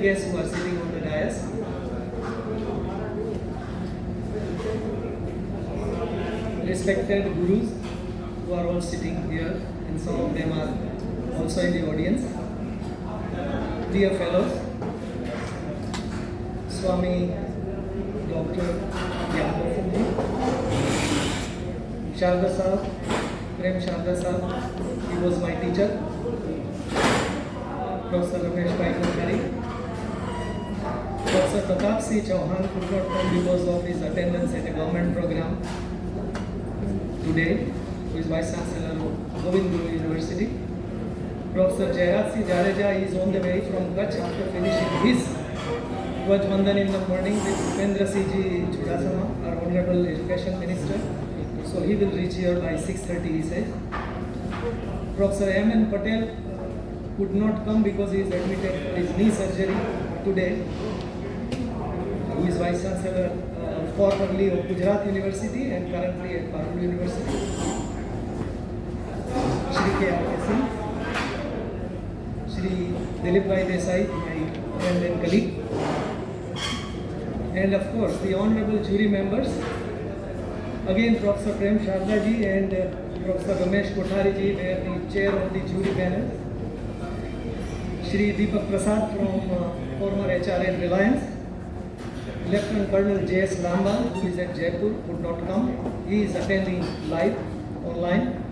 guests who are sitting on the dais. Respected gurus who are all sitting here, and some of them are also in the audience. Dear fellows, Swami Dr. Yadav, Sharda Sahab, Prem Sharda Sahab, he was my teacher. Professor Rajesh Professor Pratap C. Chauhan could not come because of his attendance at a government program today, who is Vice Chancellor of Govind Guru University. Professor Jairaj C. Jadeja is on the way from Kutch after finishing his Dhwaj Vandan in the morning with Upendra C. G. Chudasama, our Honorable Education Minister. So he will reach here by 6:30, he says. Professor M. N. Patel could not come because he is admitted for his knee surgery today. Who is Vice Chancellor formerly of Gujarat University and currently at Parul University. Shri K.R.K. Singh, Shri Dilip Bhai Desai, my friend and colleague, and of course the honorable jury members, again Professor Prem Sharda ji and Professor Ramesh Kothari ji were the chair of the jury panel. Shri Deepak Prasad from former HR and Reliance. Lieutenant Colonel J.S. Lamba, who is at Jaipur, could not come. He is attending live online.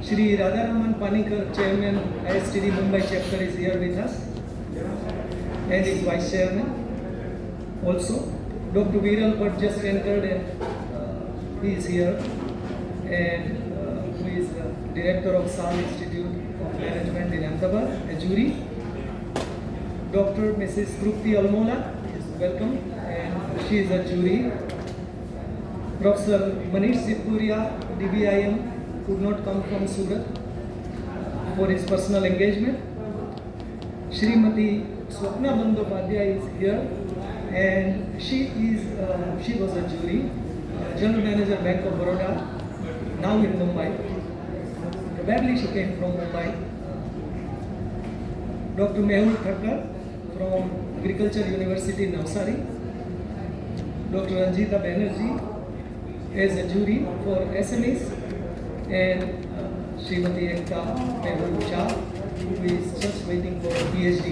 Shri Radharaman Panikar, Chairman, ISTD Mumbai chapter, is here with us and is Vice Chairman. Also, Dr. Viral Bhatt just entered and he is here, and who is Director of SAL Institute of Management in Ahmedabad, a jury. Dr. Mrs. Trupti Almola is welcome, and she is a jury. Professor Manish Sippuria, DBIM, could not come from Surat for his personal engagement. Shrimati Swapna Bandyopadhyay is here, and she was a jury, General Manager Bank of Baroda, now in Mumbai. Probably she came from Mumbai. Dr. Mehul Thakkar from Agriculture University, Navsari. Dr. Ranjita Banerjee as a jury for SMEs, and Srimati Ekta Mehul Shah, who is just waiting for a PhD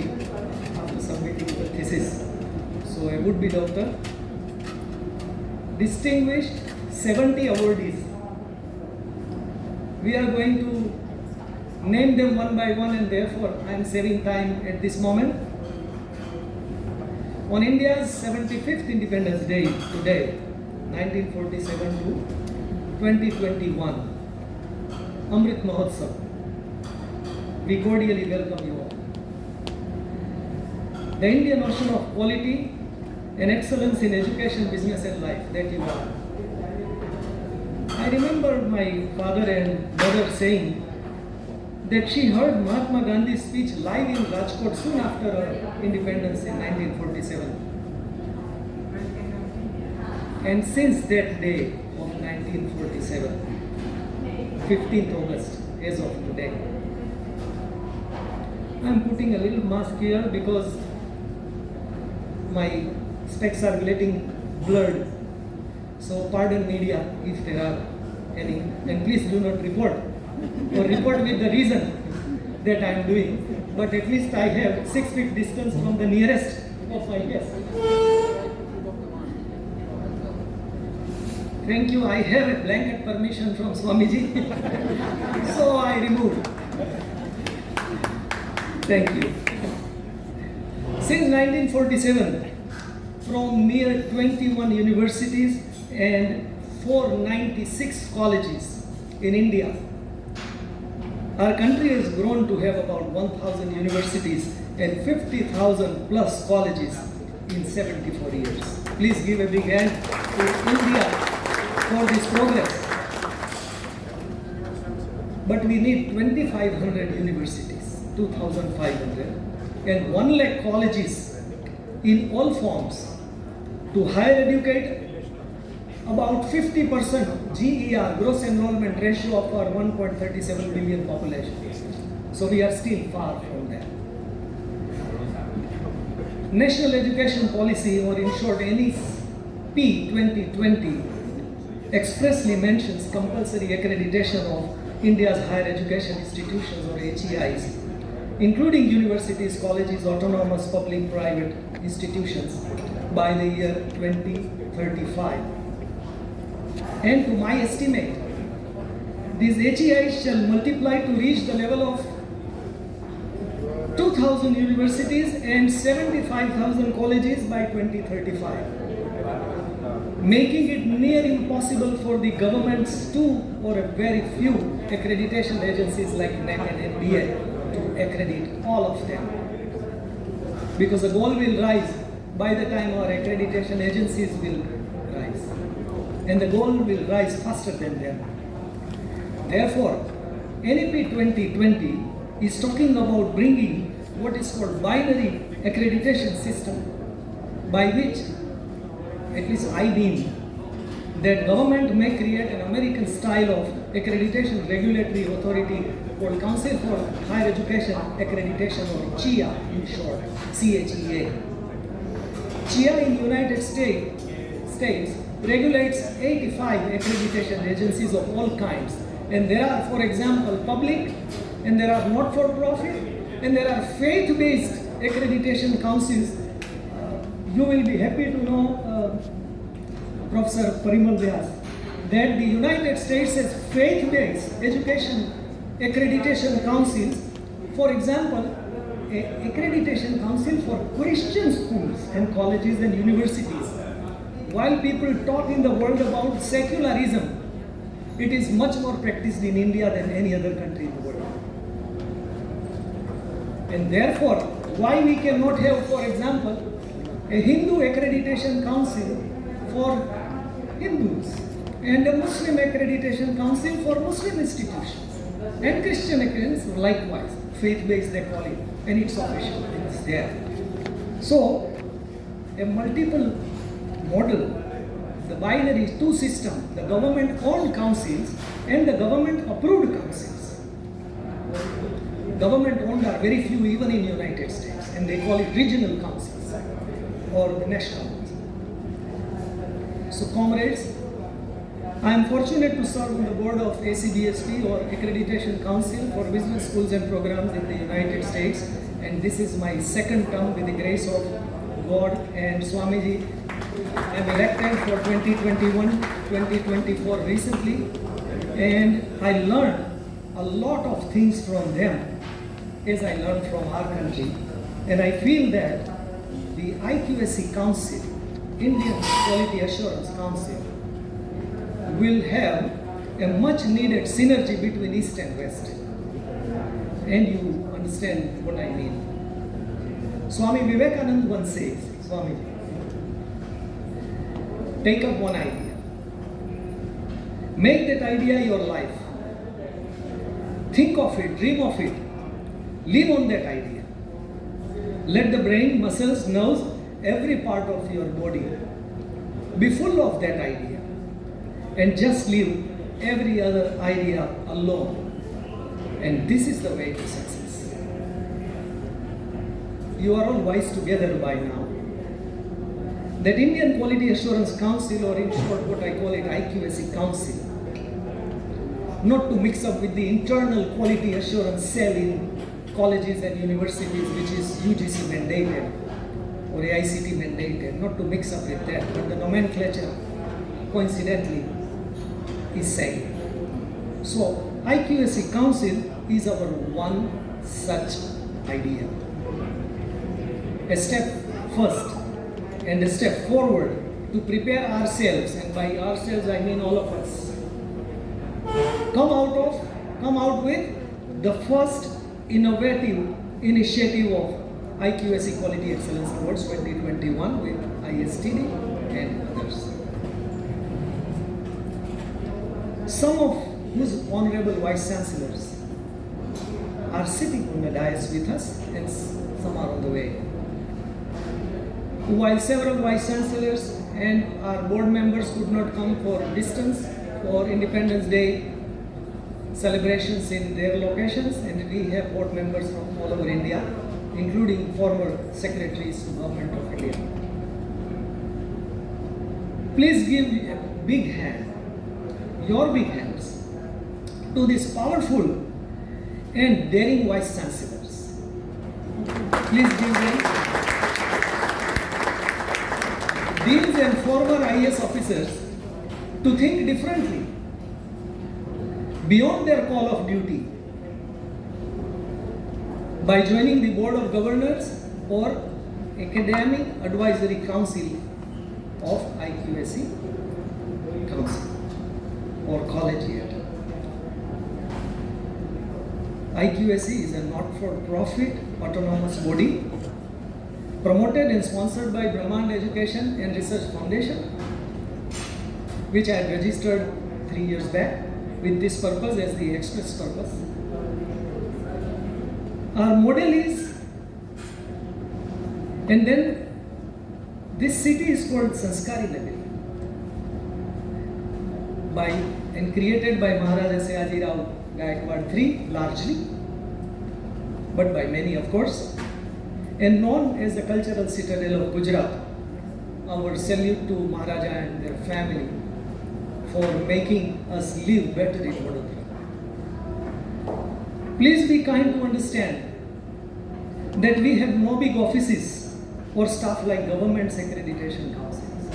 after submitting the thesis. So a would-be doctor. Distinguished 70 awardees. We are going to name them one by one, and therefore I am saving time at this moment. On India's 75th Independence Day today, 1947 to 2021, Amrit Mahotsav, we cordially welcome you all. The Indian notion of quality and excellence in education, business and life that you are. I remember my father and mother saying that she heard Mahatma Gandhi's speech live in Rajkot soon after our independence in 1947. And since that day of 1947, 15th August, as of today, I am putting a little mask here because my specs are getting blurred. So pardon media if there are any, and please do not report or report with the reason that I am doing, but at least I have 6 feet distance from the nearest of my guests. Thank you, I have a blanket permission from Swamiji, so I removed. Thank you. Since 1947, from mere 21 universities and 496 colleges in India, our country has grown to have about 1,000 universities and 50,000 plus colleges in 74 years. Please give a big hand to India for this progress. But we need 2,500 universities, 2,500, and 1 lakh colleges in all forms to higher educate about 50% GER, gross enrollment ratio, of our 1.37 billion population. So we are still far from that. National Education Policy, or in short NEP 2020, expressly mentions compulsory accreditation of India's higher education institutions, or HEIs, including universities, colleges, autonomous public-private institutions, by the year 2035. And to my estimate, these HEIs shall multiply to reach the level of 2,000 universities and 75,000 colleges by 2035, making it near impossible for the government's two or a very few accreditation agencies like NEC and NBA to accredit all of them. Because the goal will rise by the time our accreditation agencies will rise. And the goal will rise faster than them. Therefore, NEP 2020 is talking about bringing what is called binary accreditation system, by which, at least I deem, that government may create an American style of accreditation regulatory authority called Council for Higher Education Accreditation, or CHEA in short, CHEA. CHEA in the United States regulates 85 accreditation agencies of all kinds. And there are, for example, public, and there are not-for-profit, and there are faith-based accreditation councils. You will be happy to know, Professor Parimal Vyas, that the United States has faith-based education accreditation councils. For example, an accreditation council for Christian schools and colleges and universities. While people talk in the world about secularism, it is much more practiced in India than any other country in the world. And therefore, why we cannot have, for example, a Hindu accreditation council for Hindus and a Muslim accreditation council for Muslim institutions, and Christian accreditation likewise, faith-based they call it, and it's official, it's there. So, a multiple model, the binary two system, the government-owned councils and the government-approved councils. Government-owned are very few even in the United States, and they call it regional councils or the national ones. So comrades, I am fortunate to serve on the board of ACBST, or Accreditation Council for Business Schools and Programs in the United States, and this is my second term with the grace of God and Swamiji. I am elected for 2021-2024 recently, and I learned a lot of things from them as I learned from our country. And I feel that the IQAC Council, Indian Quality Assurance Council, will have a much needed synergy between East and West. And you understand what I mean. Swami Vivekananda once says, Swami, take up one idea. Make that idea your life. Think of it, dream of it. Live on that idea. Let the brain, muscles, nerves, every part of your body be full of that idea. And just leave every other idea alone. And this is the way to success. You are all wise together by now. That Indian Quality Assurance Council, or in short what I call it IQAC Council, not to mix up with the internal quality assurance cell in colleges and universities, which is UGC mandated or AICT mandated, not to mix up with that, but the nomenclature coincidentally is same. So IQAC Council is our one such idea. A step first and a step forward to prepare ourselves, and by ourselves I mean all of us, come out with the first innovative initiative of IQAC Quality Excellence Awards 2021 with ISTD and others. Some of whose honorable vice chancellors are sitting on the dais with us, and some are on the way. While several vice chancellors and our board members could not come for distance for Independence Day celebrations in their locations, and we have board members from all over India including former secretaries to Government of India. Please give a big hand, your big hands, to these powerful and daring Vice Chancellors. Please give them. Deans and former IAS officers to think differently, beyond their call of duty, by joining the Board of Governors or Academic Advisory Council of IQAC Council or Collegiate. IQAC is a not-for-profit autonomous body promoted and sponsored by Brahmand Education and Research Foundation, which I had registered 3 years back with this purpose as the express purpose. Our model is, and then this city is called Sanskari Nagari by and created by Maharaja Sayaji Rao Gaikwad III largely, but by many of course, and known as the cultural citadel of Gujarat. Our salute to Maharaja and their family for making us live better in Vadodara. Please be kind to understand that we have no big offices or staff like government's accreditation councils.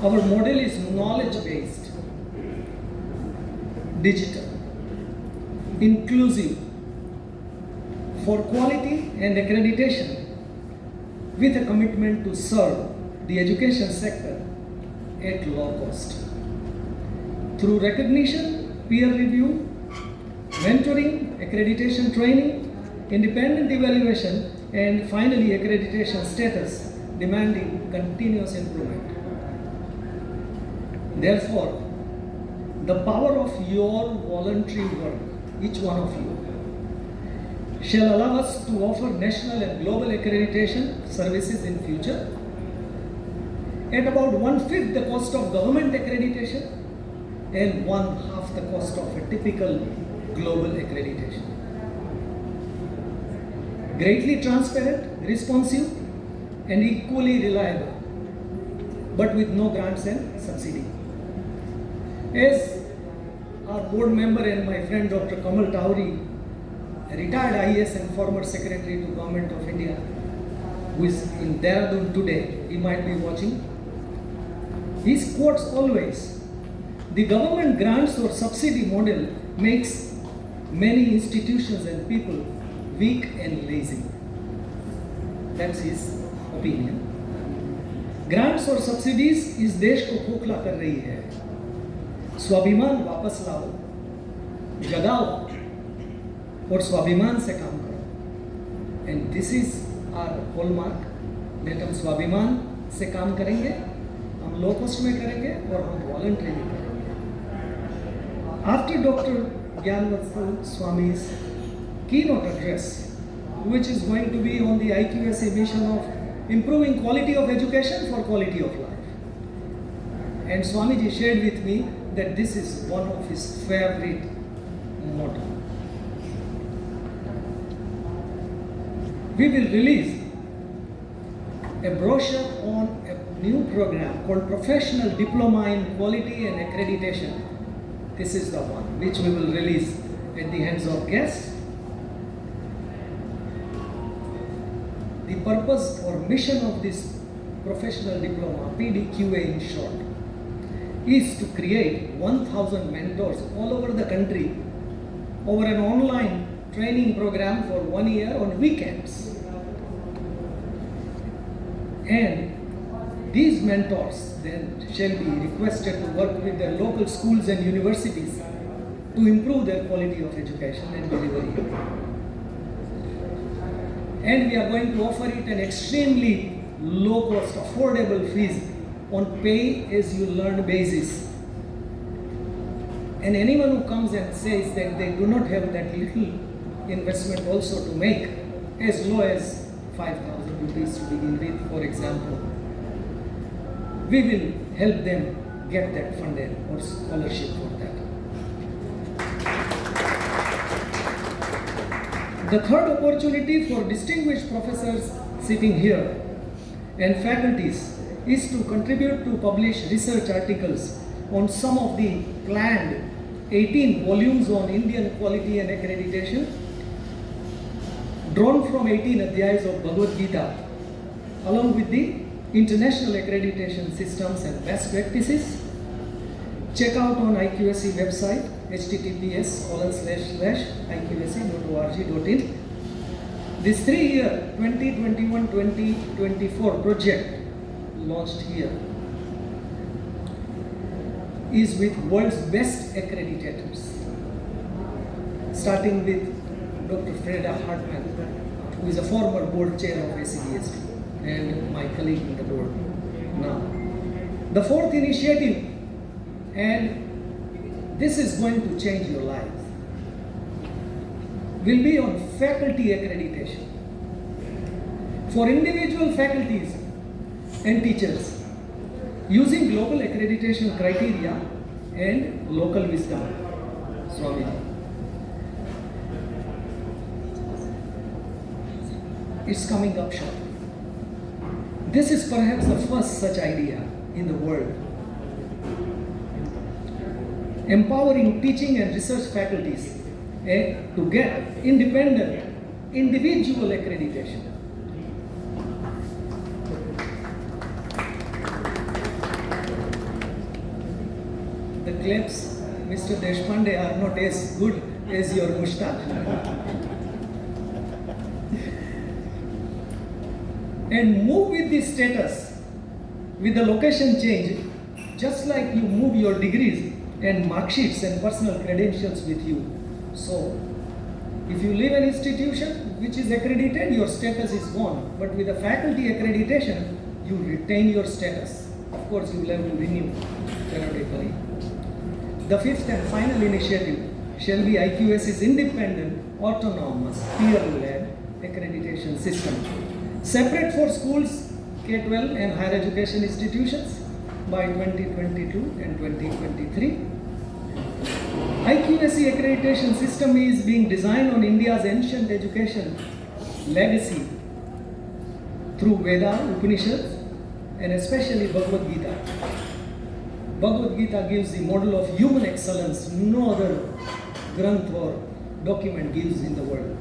Our model is knowledge-based, digital, inclusive, for quality and accreditation, with a commitment to serve the education sector at low cost. Through recognition, peer review, mentoring, accreditation training, independent evaluation, and finally accreditation status, demanding continuous improvement. Therefore, the power of your voluntary work, each one of you, shall allow us to offer national and global accreditation services in future at about 1/5 the cost of government accreditation and 1/2 the cost of a typical global accreditation. Greatly transparent, responsive, and equally reliable, but with no grants and subsidy. As our board member and my friend Dr. Kamal Tauri, a retired IAS and former secretary to Government of India, who is in Dehradun today, he might be watching. He quotes always, the government grants or subsidy model makes many institutions and people weak and lazy. That's his opinion. Grants और subsidies इस देश को खोखला कर रही है. स्वाभिमान वापस लाओ, जगाओ और स्वाभिमान से काम करो. And this is our hallmark, that हम स्वाभिमान से काम करेंगे, हम लो कॉस्ट में करेंगे और हम वॉलंटरी में करेंगे. After Dr. Gyanvatsal Swami's keynote address, which is going to be on the IQAC mission of improving quality of education for quality of life. And Swamiji shared with me that this is one of his favorite motto. We will release a brochure on a new program called Professional Diploma in Quality and Accreditation. This is the one which we will release at the hands of guests. The purpose or mission of this professional diploma, PDQA in short, is to create 1,000 mentors all over the country over an online training program for 1 year on weekends. And these mentors then shall be requested to work with their local schools and universities to improve their quality of education and delivery. And we are going to offer it an extremely low cost, affordable fees on pay-as-you-learn basis. And anyone who comes and says that they do not have that little investment also to make, as low as 5,000 rupees to begin with, for example, we will help them get that funded or scholarship for that. The third opportunity for distinguished professors sitting here and faculties is to contribute to publish research articles on some of the planned 18 volumes on Indian quality and accreditation, drawn from 18 adhyayas of Bhagavad Gita, along with the international accreditation systems and best practices. Check out on IQAC website https://iqac.org.in. This 3-year 2021-2024 project launched here is with world's best accreditators, starting with Dr. Freda Hartman, who is a former board chair of ACDST and my colleague in the board now. The fourth initiative, and this is going to change your life, will be on faculty accreditation. For individual faculties and teachers, using global accreditation criteria and local wisdom. Swamiji. It's coming up short. This is perhaps the first such idea in the world. Empowering teaching and research faculties to get independent, individual accreditation. The claps, Mr. Deshpande, are not as good as your moustache. And move with the status, with the location change, just like you move your degrees and mark sheets and personal credentials with you. So, if you leave an institution which is accredited, your status is gone. But with a faculty accreditation, you retain your status. Of course, you will have to renew periodically. The fifth and final initiative shall be IQAC's independent, autonomous, peer-led accreditation system, separate for schools, K-12 and higher education institutions by 2022 and 2023. IQAC accreditation system is being designed on India's ancient education legacy through Veda, Upanishads, and especially Bhagavad Gita. Bhagavad Gita gives the model of human excellence no other granth or document gives in the world.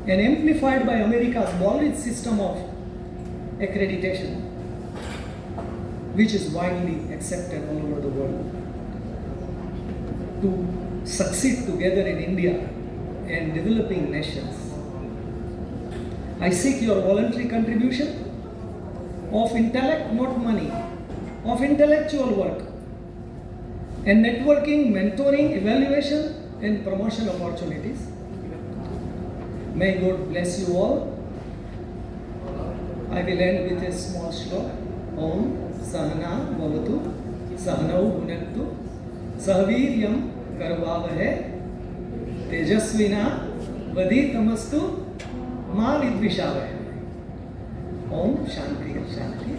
And amplified by America's solid system of accreditation, which is widely accepted all over the world. To succeed together in India and developing nations. I seek your voluntary contribution of intellect, not money, of intellectual work and networking, mentoring, evaluation and promotion opportunities. May God bless you all. I will end with a small shloka. Om Sahana Bhavatu Sahanau Bhunaktu Sahaviryam Karvavahe Tejasvina Vaditamastu Ma Vidvishavahe. Om Shanti Shanti.